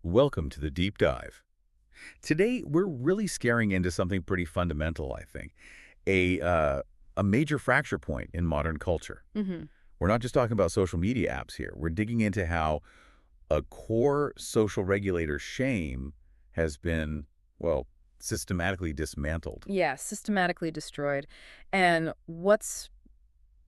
Welcome to the deep dive. Today, we're really scaring into something pretty fundamental, I think, a major fracture point in modern culture. Hmm. We're not just talking about social media apps here. We're digging into how a core social regulator, shame, has been, well, systematically dismantled. Yeah, systematically destroyed. And what's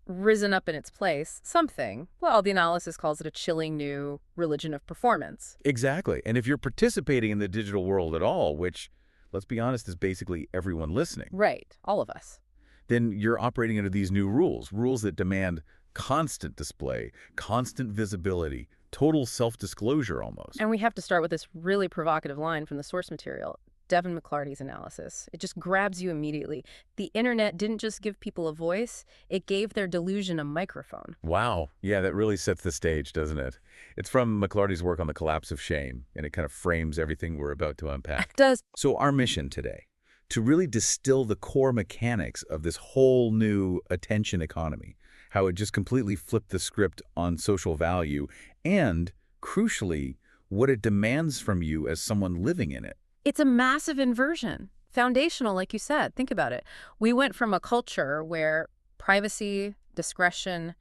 risen up in its place, something, well, the analysis calls it a chilling new religion of performance. Exactly. And if you're participating in the digital world at all, which, let's be honest, is basically everyone listening, Right, all of us. then you're operating under these new rules that demand constant display, constant visibility, total self-disclosure almost. And we have to start with this really provocative line from the source material, Devin McClarty's analysis. It just grabs you immediately. The internet didn't just give people a voice, it gave their delusion a microphone. Wow. Yeah, that really sets the stage, doesn't it? It's from McClarty's work on the collapse of shame, and it kind of frames everything we're about to unpack. It does. So our mission today, to really distill the core mechanics of this whole new attention economy, how it just completely flipped the script on social value, and, crucially, what it demands from you as someone living in it. It's a massive inversion. Foundational, like you said. Think about it. We went from a culture where privacy, discretion,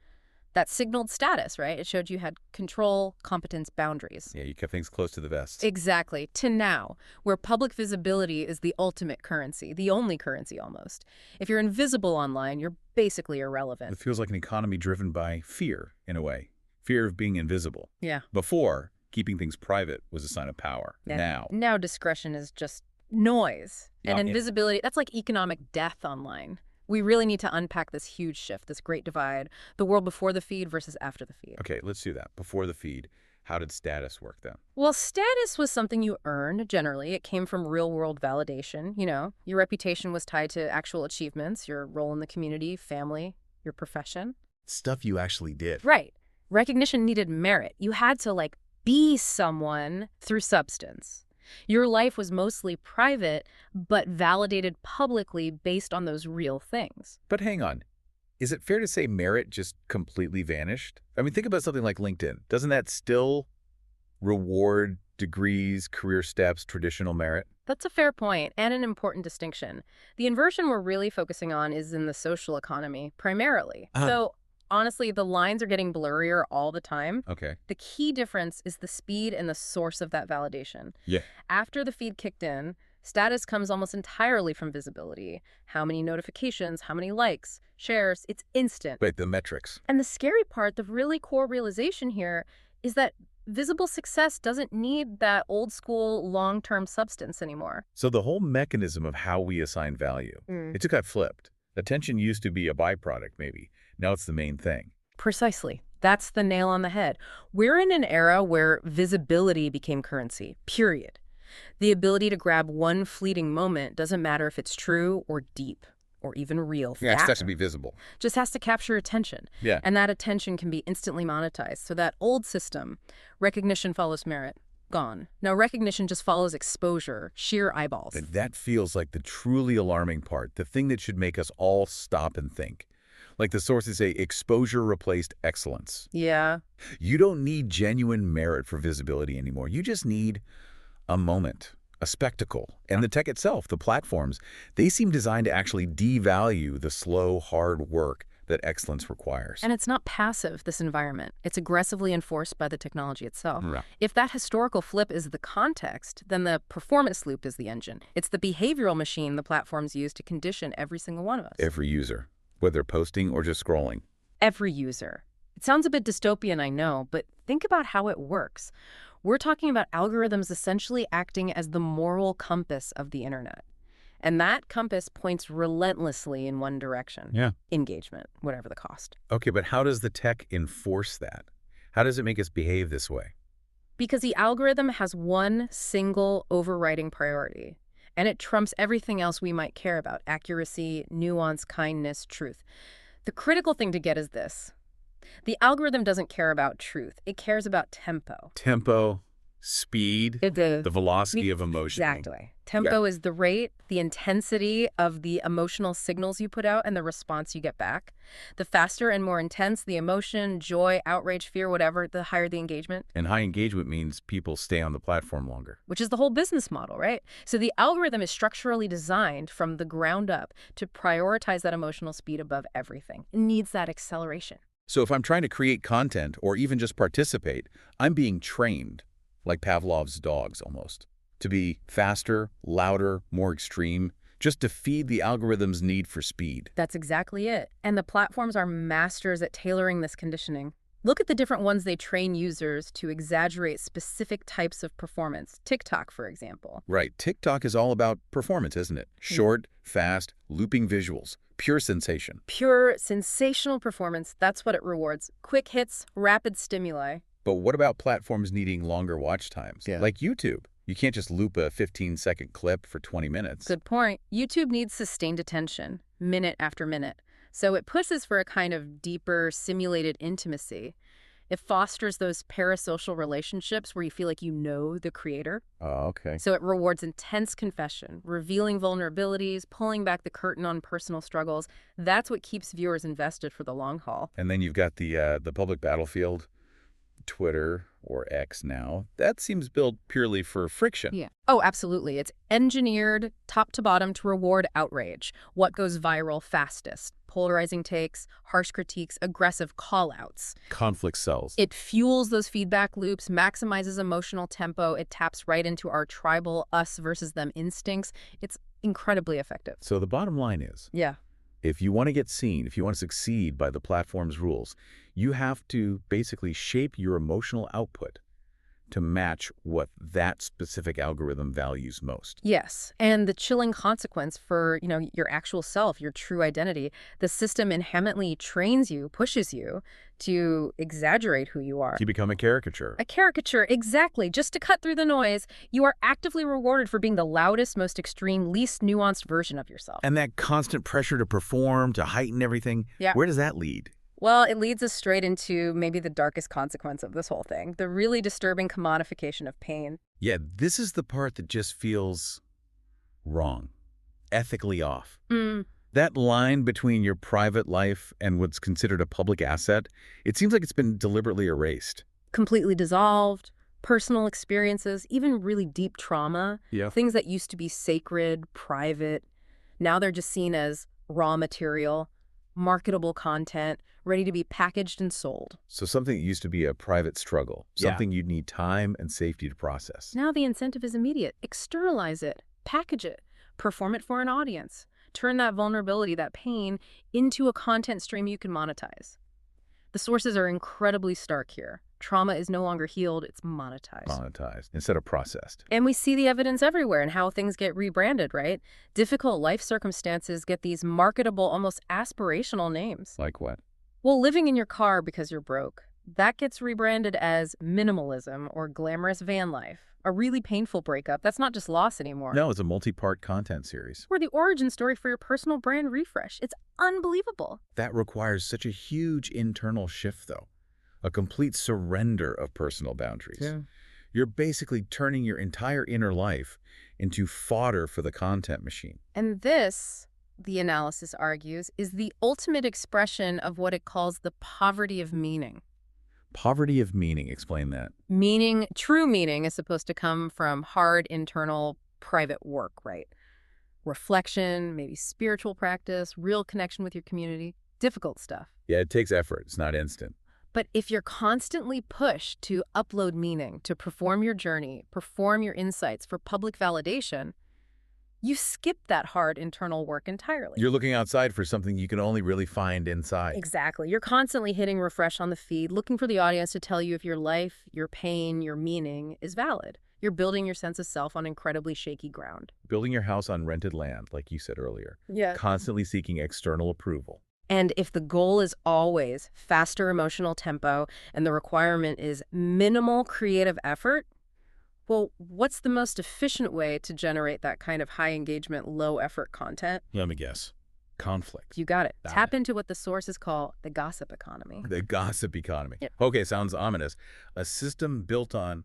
that signaled status, right? It showed you had control, competence, boundaries. Yeah, you kept things close to the vest. Exactly. To now, where public visibility is the ultimate currency, the only currency almost. If you're invisible online, you're basically irrelevant. It feels like an economy driven by fear, in a way. Fear of being invisible. Yeah. Before, keeping things private was a sign of power. Yeah. Now, Now discretion is just noise. And Yeah. invisibility, that's like economic death online. We really need to unpack this huge shift, this great divide, the world before the feed versus after the feed. okay, let's do that. Before the feed, how did status work then? Well, status was something you earned, generally. It came from real-world validation, Your reputation was tied to actual achievements, your role in the community, family, your profession. Stuff you actually did. Right. Recognition needed merit. You had to, be someone through substance. Your life was mostly private, but validated publicly based on those real things. But hang on. Is it fair to say merit just completely vanished? I mean, think about something like LinkedIn. Doesn't that still reward degrees, career steps, traditional merit? That's a fair point and an important distinction. The inversion we're really focusing on is in the social economy, primarily. Uh-huh. So, honestly, the lines are getting blurrier all the time. Okay. The key difference is the speed and the source of that validation. Yeah. After the feed kicked in, status comes almost entirely from visibility. How many notifications, how many likes, shares, it's instant. But the metrics. And the scary part, the really core realization here, is that visible success doesn't need that old school long-term substance anymore. So the whole mechanism of how we assign value, it just got flipped. Attention used to be a byproduct, maybe. Now it's the main thing. Precisely. That's the nail on the head. We're in an era where visibility became currency, period. The ability to grab one fleeting moment doesn't matter if it's true or deep or even real. Yeah, it That has to be visible. just has to capture attention. Yeah. And that attention can be instantly monetized. So that old system, recognition follows merit, gone. Now recognition just follows exposure, sheer eyeballs. And that feels like the truly alarming part, the thing that should make us all stop and think. Like the sources say, exposure replaced excellence. Yeah. You don't need genuine merit for visibility anymore. You just need a moment, a spectacle. And the tech itself, the platforms, they seem designed to actually devalue the slow, hard work that excellence requires. And it's not passive, this environment. It's aggressively enforced by the technology itself. Right. If that historical flip is the context, then the performance loop is the engine. It's the behavioral machine the platforms use to condition every single one of us. Every user, whether posting or just scrolling. Every user. It sounds a bit dystopian, I know, but think about how it works. We're talking about algorithms essentially acting as the moral compass of the internet. And that compass points relentlessly in one direction. Yeah. Engagement, whatever the cost. Okay, but how does the tech enforce that? How does it make us behave this way? Because the algorithm has one single overriding priority, and it trumps everything else we might care about: accuracy, nuance, kindness, truth. The critical thing to get is this. The algorithm doesn't care about truth. It cares about tempo. Tempo, Speed, The the velocity of emotion. Exactly. Tempo is the rate, the intensity of the emotional signals you put out, and the response you get back. The faster and more intense the emotion, joy, outrage, fear, whatever, the higher the engagement. And high engagement means people stay on the platform longer. Which is the whole business model, right? So the algorithm is structurally designed from the ground up to prioritize that emotional speed above everything. It needs that acceleration. So if I'm trying to create content or even just participate, I'm being trained, like Pavlov's dogs almost, to be faster, louder, more extreme, just to feed the algorithm's need for speed. That's exactly it. And the platforms are masters at tailoring this conditioning. Look at the different ones they train users to exaggerate specific types of performance. TikTok, for example. Right. TikTok is all about performance, isn't it? Short, fast, looping visuals, pure sensation. Pure, sensational performance, that's what it rewards. Quick hits, rapid stimuli. But what about platforms needing longer watch times? Like YouTube. You can't just loop a 15-second clip for 20 minutes. Good point. YouTube needs sustained attention, minute after minute. So it pushes for a kind of deeper, simulated intimacy. It fosters those parasocial relationships where you feel like you know the creator. Oh, okay. So it rewards intense confession, revealing vulnerabilities, pulling back the curtain on personal struggles. That's what keeps viewers invested for the long haul. And then you've got the public battlefield, Twitter, or X now. That seems built purely for friction. Yeah. Oh, absolutely. It's engineered top to bottom to reward outrage. What goes viral fastest? Polarizing takes, harsh critiques, aggressive call-outs. Conflict sells. It fuels those feedback loops, maximizes emotional tempo. It taps right into our tribal us versus them instincts. It's incredibly effective. So the bottom line is, Yeah. if you want to get seen, if you want to succeed by the platform's rules, you have to basically shape your emotional output to match what that specific algorithm values most. Yes, and the chilling consequence for, your actual self, your true identity, the system inherently trains you, pushes you to exaggerate who you are. You become a caricature. A caricature, exactly. Just to cut through the noise, you are actively rewarded for being the loudest, most extreme, least nuanced version of yourself. And that constant pressure to perform, to heighten everything, where does that lead? Well, it leads us straight into maybe the darkest consequence of this whole thing, the really disturbing commodification of pain. Yeah, this is the part that just feels wrong, ethically off. That line between your private life and what's considered a public asset, it seems like it's been deliberately erased. Completely dissolved, personal experiences, even really deep trauma, things that used to be sacred, private, now they're just seen as raw material, marketable content, ready to be packaged and sold. So something that used to be a private struggle, something you'd need time and safety to process. Now the incentive is immediate. Externalize it, package it, perform it for an audience. Turn that vulnerability, that pain, into a content stream you can monetize. The sources are incredibly stark here. Trauma is no longer healed, it's monetized. Monetized instead of processed. And we see the evidence everywhere in how things get rebranded, right? Difficult life circumstances get these marketable, almost aspirational names. Like what? Well, living in your car because you're broke. That gets rebranded as minimalism or glamorous van life. A really painful breakup. That's not just loss anymore. No, it's a multi-part content series. Or the origin story for your personal brand refresh. It's unbelievable. That requires such a huge internal shift, though. A complete surrender of personal boundaries. Yeah. You're basically turning your entire inner life into fodder for the content machine. And this, the analysis argues, is the ultimate expression of what it calls the poverty of meaning. Poverty of meaning, explain that. Meaning, true meaning, is supposed to come from hard, internal, private work, right? Reflection, maybe spiritual practice, real connection with your community, difficult stuff. Yeah, it takes effort. It's not instant. But if you're constantly pushed to upload meaning, to perform your journey, perform your insights for public validation, you skip that hard internal work entirely. You're looking outside for something you can only really find inside. Exactly. You're constantly hitting refresh on the feed, looking for the audience to tell you if your life, your pain, your meaning is valid. You're building your sense of self on incredibly shaky ground. Building your house on rented land, like you said earlier. Yeah. Constantly seeking external approval. And if the goal is always faster emotional tempo and the requirement is minimal creative effort, well, what's the most efficient way to generate that kind of high engagement, low effort content? Let me guess. Conflict. You got it. Tap into what the sources call the gossip economy. The gossip economy. Yep. Okay, sounds ominous. A system built on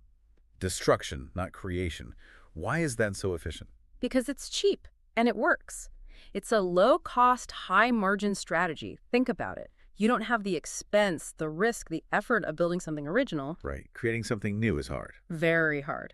Destruction, not creation. Why is that so efficient? Because it's cheap and it works. It's a low-cost, high-margin strategy. Think about it. You don't have the expense, the risk, the effort of building something original. Right. Creating something new is hard. Very hard.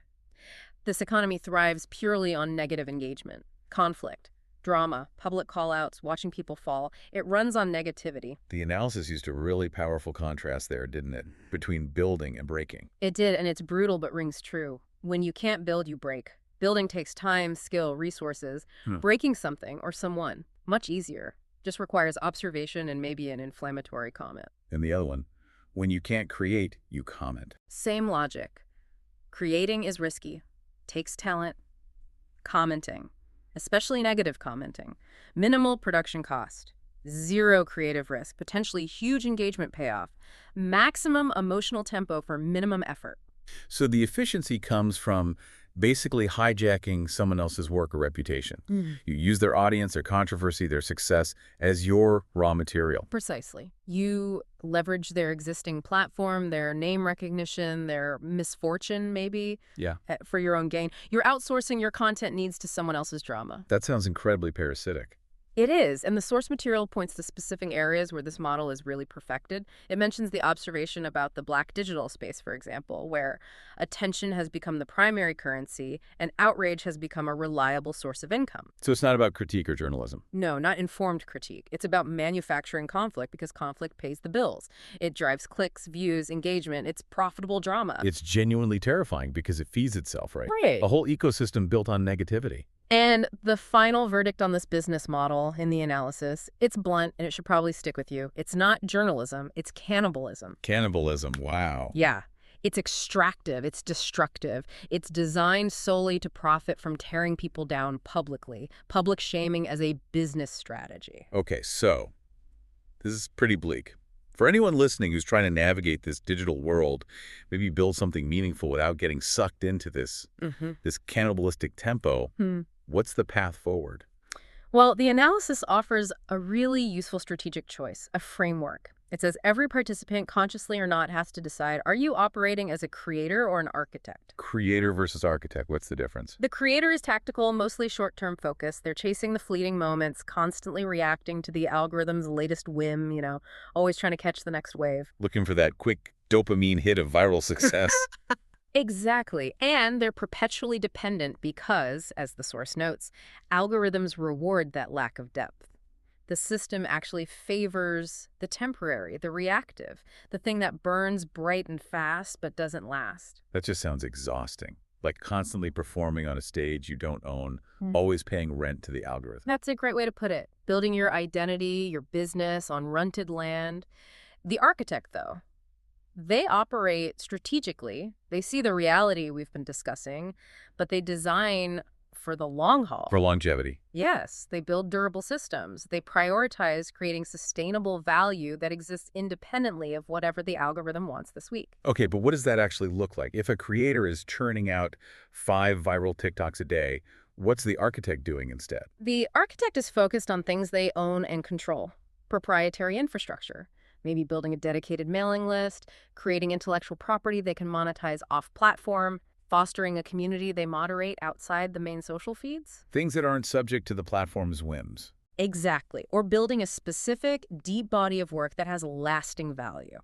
This economy thrives purely on negative engagement, conflict, drama, public call-outs, watching people fall. It runs on negativity. The analysis used a really powerful contrast there, didn't it? Between building and breaking. It did, and it's brutal but rings true. When you can't build, you break. Building takes time, skill, resources. Breaking something or someone, much easier. Just requires observation and maybe an inflammatory comment. And the other one, when you can't create, you comment. Same logic. Creating is risky. Takes talent. Commenting, especially negative commenting. Minimal production cost. Zero creative risk. Potentially huge engagement payoff. Maximum emotional tempo for minimum effort. So the efficiency comes from basically hijacking someone else's work or reputation. You use their audience, their controversy, their success as your raw material. Precisely. You leverage their existing platform, their name recognition, their misfortune, maybe, for your own gain. You're outsourcing your content needs to someone else's drama. That sounds incredibly parasitic. It is, and the source material points to specific areas where this model is really perfected. It mentions the observation about the black digital space, for example, where attention has become the primary currency and outrage has become a reliable source of income. So it's not about critique or journalism. No, not informed critique. It's about manufacturing conflict because conflict pays the bills. It drives clicks, views, engagement. It's profitable drama. It's genuinely terrifying because it feeds itself, right? Right. A whole ecosystem built on negativity. And the final verdict on this business model in the analysis, it's blunt and it should probably stick with you. It's not journalism, it's cannibalism. Cannibalism, wow. Yeah. It's extractive, it's destructive. It's designed solely to profit from tearing people down publicly. Public shaming as a business strategy. Okay, so this is pretty bleak. For anyone listening who's trying to navigate this digital world, maybe build something meaningful without getting sucked into this cannibalistic tempo, what's the path forward? Well, the analysis offers a really useful strategic choice, a framework. It says every participant, consciously or not, has to decide, are you operating as a creator or an architect? Creator versus architect, what's the difference? The creator is tactical, mostly short-term focused. They're chasing the fleeting moments, constantly reacting to the algorithm's latest whim, always trying to catch the next wave. Looking for that quick dopamine hit of viral success. Exactly. And they're perpetually dependent because, as the source notes, algorithms reward that lack of depth. The system actually favors the temporary, the reactive, the thing that burns bright and fast but doesn't last. That just sounds exhausting. Like constantly performing on a stage you don't own, always paying rent to the algorithm. That's a great way to put it. Building your identity, your business on rented land. The architect, though, they operate strategically. They see the reality we've been discussing, but they design for the long haul. For longevity. Yes, they build durable systems. They prioritize creating sustainable value that exists independently of whatever the algorithm wants this week. Okay, but what does that actually look like? If a creator is churning out 5 viral TikToks a day, what's the architect doing instead? The architect is focused on things they own and control. Proprietary infrastructure. Maybe building a dedicated mailing list, creating intellectual property they can monetize off-platform, fostering a community they moderate outside the main social feeds? Things that aren't subject to the platform's whims. Exactly. Or building a specific, deep body of work that has lasting value.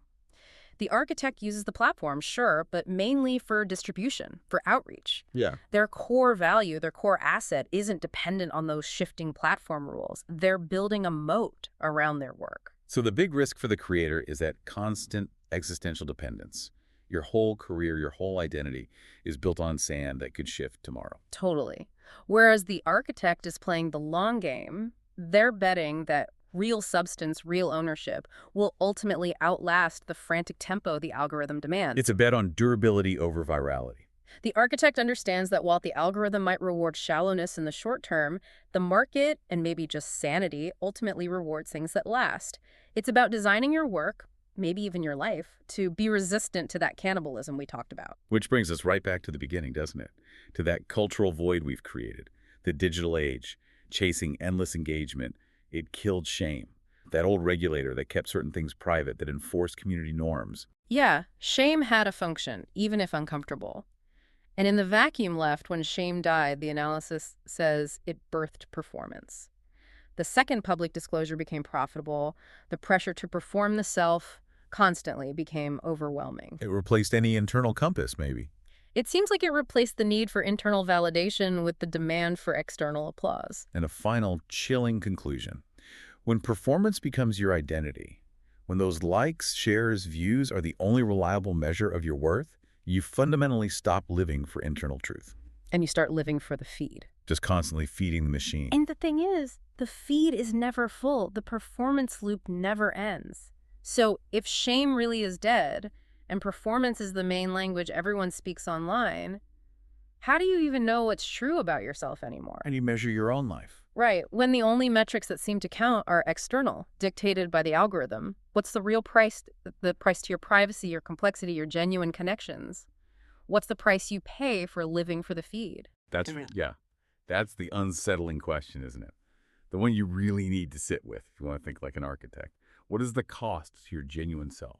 The architect uses the platform, sure, but mainly for distribution, for outreach. Yeah. Their core value, their core asset, isn't dependent on those shifting platform rules. They're building a moat around their work. So the big risk for the creator is that constant existential dependence. Your whole career, your whole identity is built on sand that could shift tomorrow. Totally. Whereas the architect is playing the long game, they're betting that real substance, real ownership will ultimately outlast the frantic tempo the algorithm demands. It's a bet on durability over virality. The architect understands that while the algorithm might reward shallowness in the short term, the market, and maybe just sanity, ultimately rewards things that last. It's about designing your work, maybe even your life, to be resistant to that cannibalism we talked about. Which brings us right back to the beginning, doesn't it? To that cultural void we've created. The digital age, chasing endless engagement. It killed shame. That old regulator that kept certain things private, that enforced community norms. Yeah, shame had a function, even if uncomfortable. And in the vacuum left when shame died, the analysis says it birthed performance. The second public disclosure became profitable. The pressure to perform the self constantly became overwhelming. It replaced any internal compass, maybe. It seems like it replaced the need for internal validation with the demand for external applause. And a final chilling conclusion. When performance becomes your identity, when those likes, shares, views are the only reliable measure of your worth, you fundamentally stop living for internal truth. And you start living for the feed. Just constantly feeding the machine. And the thing is, the feed is never full. The performance loop never ends. So if shame really is dead, and performance is the main language everyone speaks online, how do you even know what's true about yourself anymore? And you measure your own life. Right, when the only metrics that seem to count are external, dictated by the algorithm. What's the real price? The price to your privacy, your complexity, your genuine connections? What's the price you pay for living for the feed? That's the unsettling question, isn't it? The one you really need to sit with if you want to think like an architect. What is the cost to your genuine self?